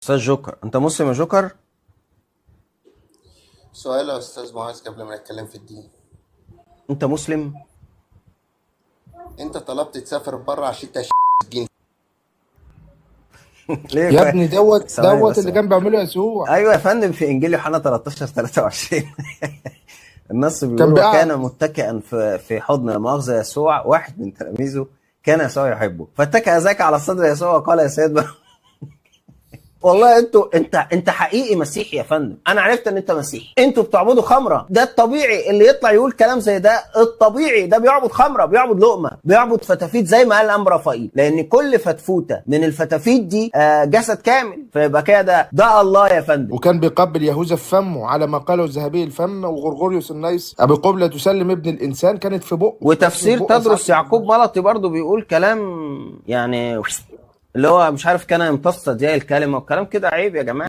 استاذ جوكر، انت مسلم يا جوكر؟ سؤال يا أستاذ معاذ قبل ما نتكلم في الدين. انت مسلم؟ أنت طلبت تسافر بره عشان الجنس. ليه يا ابني ثواني دوت بس. اللي كان بيعمله يسوع. ايوه يا فندم، في انجيل يوحنا 13:23 النص كان بيقول: بيقع. وكان متكئا في حضن لا مؤاخذه يسوع واحد من تلاميذه، كان يسوع يحبه، فاتكأ ذاك على صدر يسوع وقال: يا سيد والله انت حقيقي مسيحي يا فندم. انا عرفت ان انت مسيحي. انتوا بتعبدوا خمره، ده الطبيعي اللي يطلع يقول كلام زي ده. الطبيعي ده بيعبد خمره، بيعبد لقمه، بيعبد فتافيت زي ما قال الانبا رفائيل، لان كل فتفوته من الفتافيت دي جسد كامل، فيبقى كده ده الله يا فندم. وكان بيقبل يهوذا في فمه على ما قاله الذهبي الفم، وغرغوريوس النيس ابي قبلة تسلم ابن الانسان كانت في بقه. وتفسير تدرس يعقوب ملطي برضو بيقول كلام يعني اللي هو مش عارف، كان يمتص دي الكلمه وكلام كده. عيب يا جماعه.